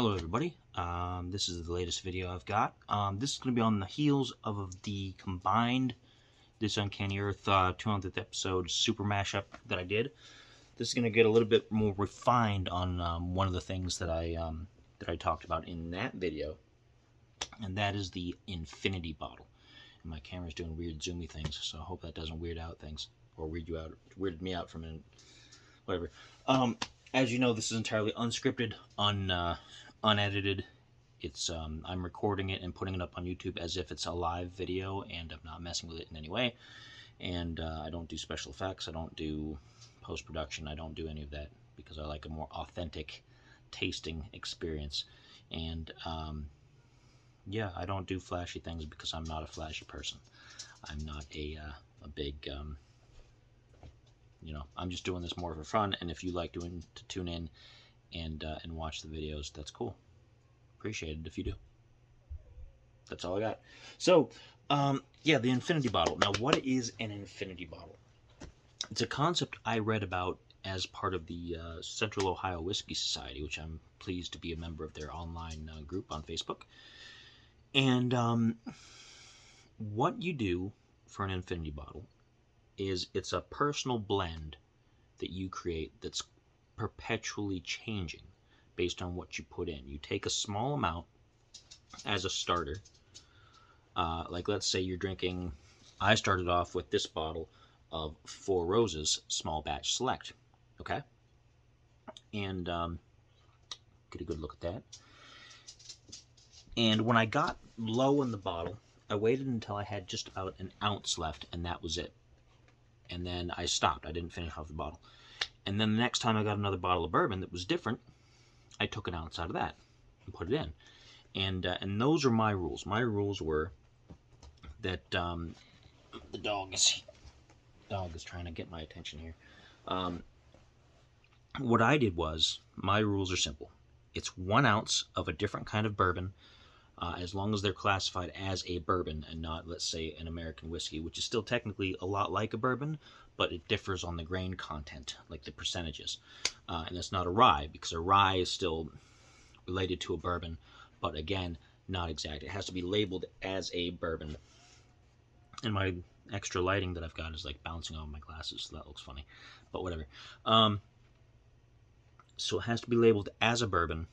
Hello everybody, this is the latest video I've got. This is going to be on the heels of the combined This Uncanny Earth 200th episode super mashup that I did. This is going to get a little bit more refined on one of the things that I talked about in that video, and that is the infinity bottle. And my camera's doing weird zoomy things, so I hope that doesn't weird out things, or weird you out. It weirded me out for a minute. Whatever. As you know, this is entirely unscripted, unedited. It's I'm recording it and putting it up on YouTube as if it's a live video, and I'm not messing with it in any way. And I don't do special effects. I don't do post-production. I don't do any of that because I like a more authentic tasting experience. And yeah, I don't do flashy things because I'm not a flashy person. I'm not a big I'm just doing this more for fun, and if you like to tune in and watch the videos, that's cool. Appreciate it if you do. That's all I got. So, yeah, the infinity bottle. Now, what is an infinity bottle? It's a concept I read about as part of the Central Ohio Whiskey Society, which I'm pleased to be a member of their online group on Facebook. And what you do for an infinity bottle is it's a personal blend that you create that's perpetually changing based on what you put in. You take a small amount as a starter. Like let's say you're drinking, I started off with this bottle of Four Roses Small Batch Select. Okay? And get a good look at that. And when I got low in the bottle, I waited until I had just about an ounce left, and that was it. And then I stopped. I didn't finish off the bottle. And then the next time I got another bottle of bourbon that was different, I took an ounce out of that and put it in. And those are my rules. My rules were that the dog is trying to get my attention here. What I did was, my rules are simple. It's 1 ounce of a different kind of bourbon, as long as they're classified as a bourbon and not, let's say, an American whiskey, which is still technically a lot like a bourbon, but it differs on the grain content, like the percentages. And it's not a rye, because a rye is still related to a bourbon, but again, not exact. It has to be labeled as a bourbon. And my extra lighting that I've got is like bouncing on my glasses, so that looks funny, but whatever. So it has to be labeled as a bourbon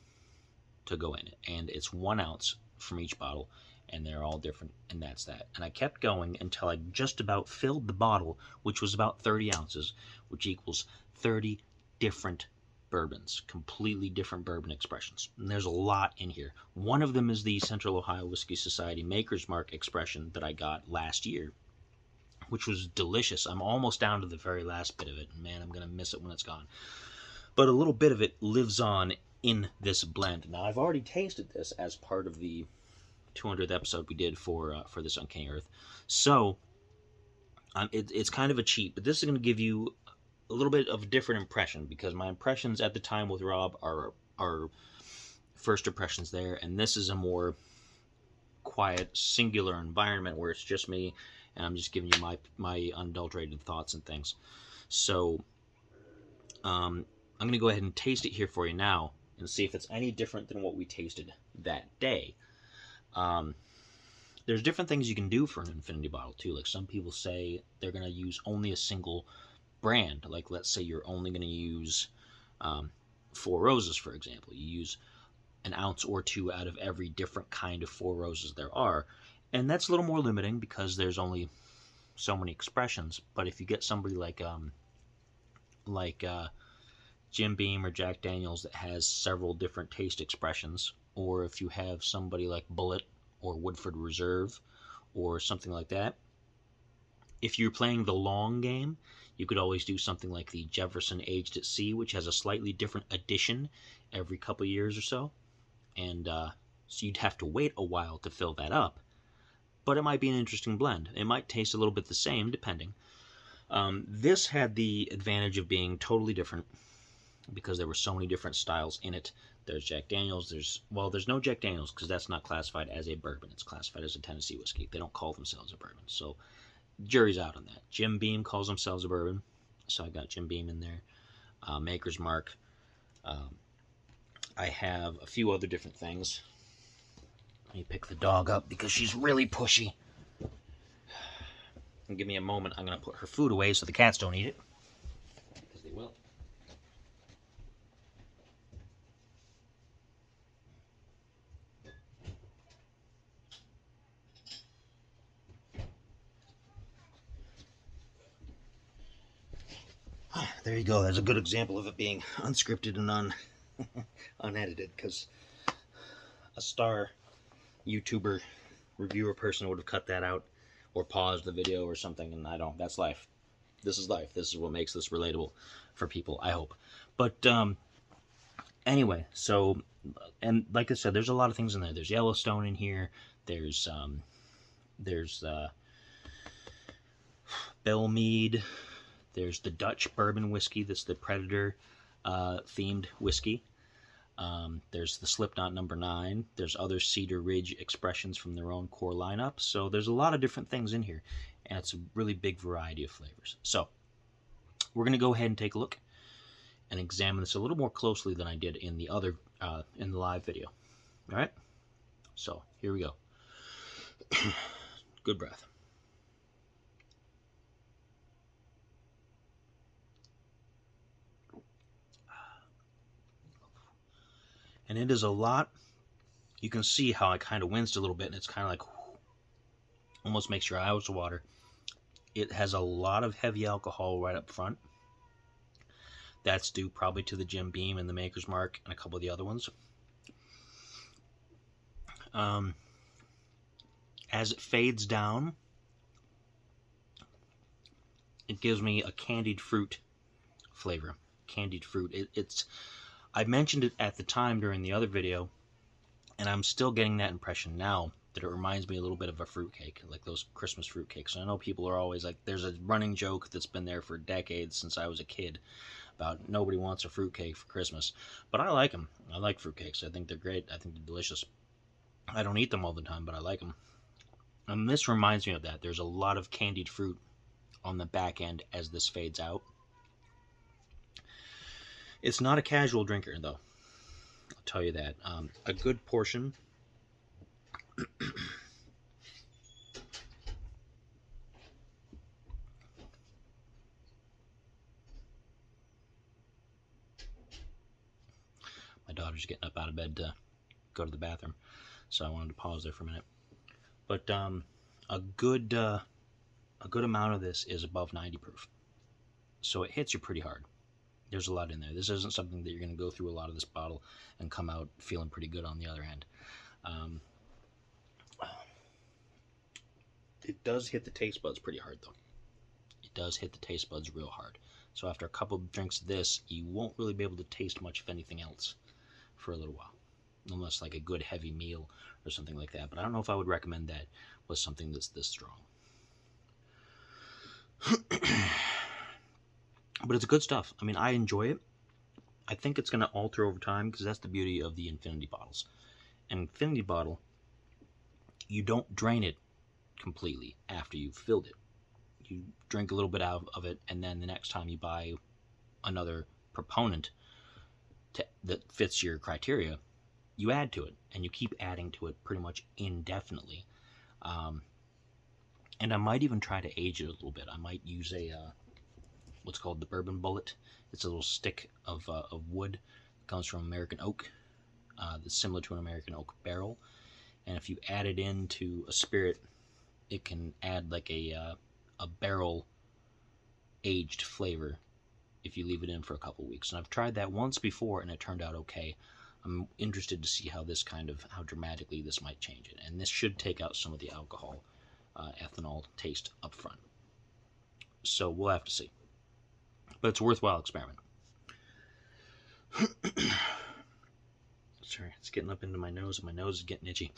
to go in it, and it's 1 ounce from each bottle, and they're all different, and that's that. And I kept going until I just about filled the bottle, which was about 30 ounces, which equals 30 different bourbons, completely different bourbon expressions. And there's a lot in here. One of them is the Central Ohio Whiskey Society Maker's Mark expression that I got last year, which was delicious. I'm almost down to the very last bit of it, and man, I'm going to miss it when it's gone. But a little bit of it lives on in this blend. Now, I've already tasted this as part of the 200th episode we did for This Uncanny Earth. So, it's kind of a cheat, but this is going to give you a little bit of a different impression, because my impressions at the time with Rob are first impressions there, and this is a more quiet, singular environment where it's just me, and I'm just giving you my unadulterated thoughts and things. So, I'm going to go ahead and taste it here for you now and see if it's any different than what we tasted that day. There's different things you can do for an infinity bottle too. Like some people say they're going to use only a single brand. Like let's say you're only going to use Four Roses, for example. You use an ounce or two out of every different kind of Four Roses there are. And that's a little more limiting because there's only so many expressions. But if you get somebody like Jim Beam or Jack Daniels that has several different taste expressions, or if you have somebody like Bullet or Woodford Reserve or something like that, if you're playing the long game, you could always do something like the Jefferson Aged at Sea, which has a slightly different addition every couple years or so, and so you'd have to wait a while to fill that up, but it might be an interesting blend. It might taste a little bit the same, depending. This had the advantage of being totally different, because there were so many different styles in it. There's Jack Daniels, there's no Jack Daniels because that's not classified as a bourbon. It's classified as a Tennessee whiskey. They don't call themselves a bourbon, so jury's out on that. Jim Beam calls themselves a bourbon, so I got Jim Beam in there. Maker's Mark. I have a few other different things. Let me pick the dog up because she's really pushy. And give me a moment. I'm going to put her food away so the cats don't eat it. Because they will. There you go. That's a good example of it being unscripted and unedited, because a star YouTuber reviewer person would have cut that out or paused the video or something, and I don't. That's life. This is life. This is what makes this relatable for people, I hope. But anyway, so, and like I said, there's a lot of things in there. There's Yellowstone in here. There's Bell Mead. There's the Dutch bourbon whiskey. That's the Predator themed whiskey. There's the Slipknot number 9. There's other Cedar Ridge expressions from their own core lineup. So there's a lot of different things in here, and it's a really big variety of flavors. So we're going to go ahead and take a look and examine this a little more closely than I did in the other in the live video. All right. So here we go. Good breath. And it is a lot. You can see how I kind of winced a little bit, and it's kind of like almost makes your eyes water. It has a lot of heavy alcohol right up front. That's due probably to the Jim Beam and the Maker's Mark and a couple of the other ones. As it fades down, it gives me a candied fruit flavor. Candied fruit. I mentioned it at the time during the other video, and I'm still getting that impression now, that it reminds me a little bit of a fruitcake, like those Christmas fruitcakes. I know people are always like, there's a running joke that's been there for decades since I was a kid about nobody wants a fruitcake for Christmas. But I like them. I like fruitcakes. I think they're great. I think they're delicious. I don't eat them all the time, but I like them. And this reminds me of that. There's a lot of candied fruit on the back end as this fades out. It's not a casual drinker, though. I'll tell you that. A good portion. My daughter's getting up out of bed to go to the bathroom, so I wanted to pause there for a minute. But a good amount of this is above 90 proof, so it hits you pretty hard. There's a lot in there. This isn't something that you're going to go through a lot of this bottle and come out feeling pretty good on the other end. It does hit the taste buds pretty hard, though. It does hit the taste buds real hard. So after a couple of drinks of this, you won't really be able to taste much of anything else for a little while. Unless like a good heavy meal or something like that. But I don't know if I would recommend that with something that's this strong. But it's good stuff. I mean, I enjoy it. I think it's going to alter over time, because that's the beauty of the infinity bottles. An infinity bottle, you don't drain it completely after you've filled it. You drink a little bit out of it, and then the next time you buy another proponent that fits your criteria, you add to it, and you keep adding to it pretty much indefinitely. And I might even try to age it a little bit. I might use what's called the bourbon bullet. It's a little stick of wood. It comes from American oak. That's similar to an American oak barrel. And if you add it into a spirit, it can add like a barrel aged flavor if you leave it in for a couple weeks. And I've tried that once before, and it turned out okay. I'm interested to see how dramatically this might change it. And this should take out some of the alcohol, ethanol taste up front. So we'll have to see. But it's a worthwhile experiment. Sorry, it's getting up into my nose, and my nose is getting itchy.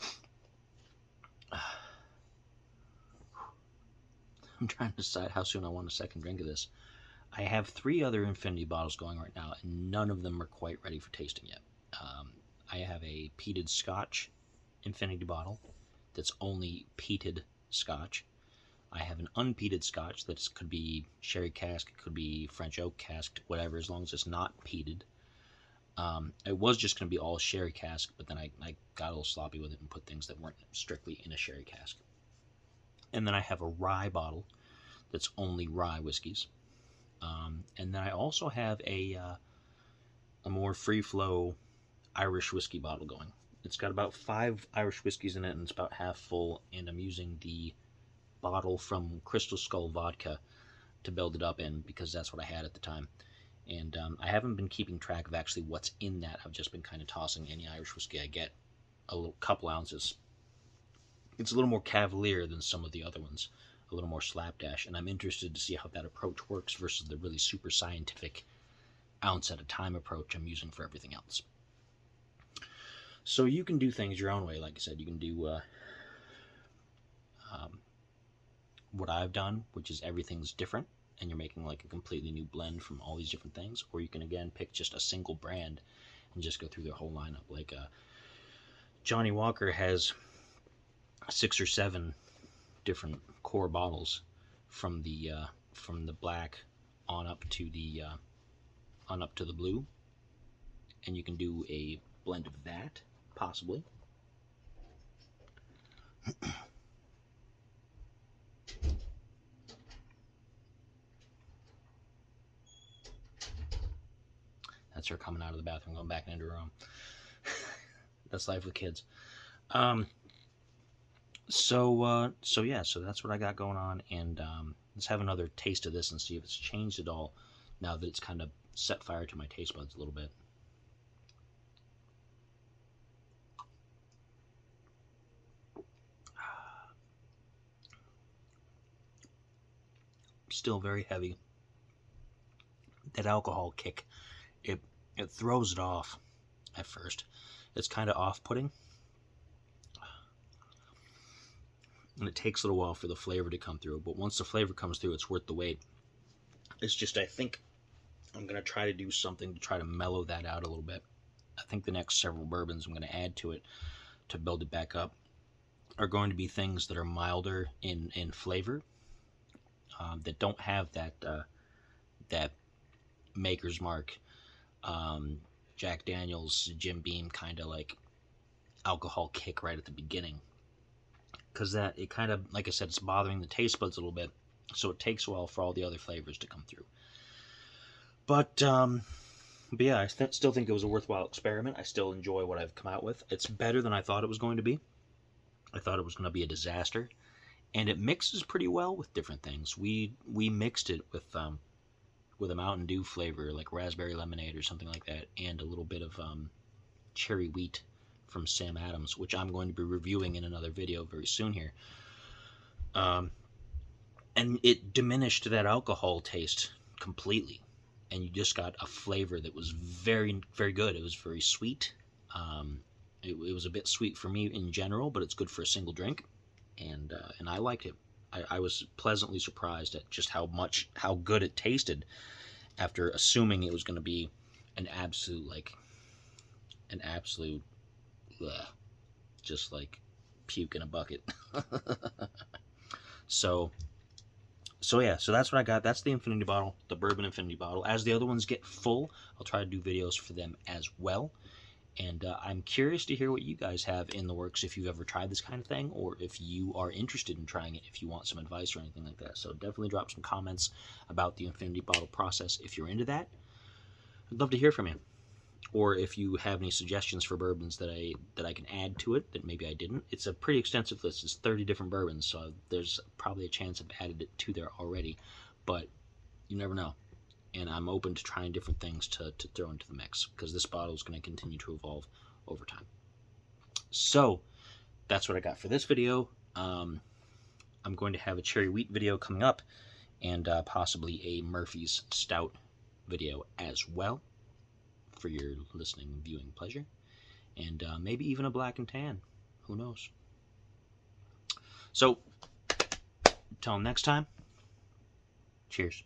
I'm trying to decide how soon I want a second drink of this. I have 3 other infinity bottles going right now, and none of them are quite ready for tasting yet. I have a peated Scotch infinity bottle that's only peated Scotch. I have an unpeated Scotch that could be sherry cask, it could be French oak cask, whatever, as long as it's not peated. It was just going to be all sherry cask, but then I got a little sloppy with it and put things that weren't strictly in a sherry cask. And then I have a rye bottle that's only rye whiskeys. And then I also have a more free flow Irish whiskey bottle going. It's got about 5 Irish whiskeys in it, and it's about half full. And I'm using the bottle from Crystal Skull Vodka to build it up in, because that's what I had at the time. And I haven't been keeping track of actually what's in that. I've just been kind of tossing any Irish whiskey I get, a little couple ounces. It's a little more cavalier than some of the other ones, a little more slapdash, and I'm interested to see how that approach works versus the really super scientific ounce at a time approach I'm using for everything else. So you can do things your own way. Like I said, you can do what I've done, which is everything's different, and you're making like a completely new blend from all these different things. Or you can again pick just a single brand and just go through their whole lineup. Like Johnny Walker has 6 or 7 different core bottles from the black on up to the blue, and you can do a blend of that possibly. That's her coming out of the bathroom, going back into her room. That's life with kids. So that's what I got going on, and let's have another taste of this and see if it's changed at all now that it's kind of set fire to my taste buds a little bit. Still very heavy. That alcohol kick, it throws it off at first. It's kind of off-putting, and it takes a little while for the flavor to come through, but once the flavor comes through, it's worth the wait. It's just, I think I'm going to try to do something to try to mellow that out a little bit. I think the next several bourbons I'm going to add to it to build it back up are going to be things that are milder in flavor, that don't have that Maker's Mark, Jack Daniel's, Jim Beam kind of like alcohol kick right at the beginning. Because that, it kind of, like I said, it's bothering the taste buds a little bit, so it takes a while for all the other flavors to come through. But yeah, I still think it was a worthwhile experiment. I still enjoy what I've come out with. It's better than I thought it was going to be. I thought it was going to be a disaster, and it mixes pretty well with different things. We mixed it with a Mountain Dew flavor, like raspberry lemonade or something like that, and a little bit of cherry wheat from Sam Adams, which I'm going to be reviewing in another video very soon here. And it diminished that alcohol taste completely, and you just got a flavor that was very, very good. It was very sweet. It was a bit sweet for me in general, but it's good for a single drink, and I liked it. I was pleasantly surprised at just how good it tasted, after assuming it was going to be an absolute just like puke in a bucket. So yeah, so that's what I got. That's the Infinity bottle, the Bourbon Infinity bottle. As the other ones get full, I'll try to do videos for them as well. And I'm curious to hear what you guys have in the works, if you've ever tried this kind of thing, or if you are interested in trying it, if you want some advice or anything like that. So definitely drop some comments about the Infinity bottle process if you're into that. I'd love to hear from you. Or if you have any suggestions for bourbons that I can add to it that maybe I didn't. It's a pretty extensive list. It's 30 different bourbons, so there's probably a chance I've added it to there already, but you never know. And I'm open to trying different things to throw into the mix, because this bottle is going to continue to evolve over time. So that's what I got for this video. I'm going to have a cherry wheat video coming up, and possibly a Murphy's Stout video as well, for your listening and viewing pleasure, and maybe even a black and tan. Who knows? So, until next time, cheers.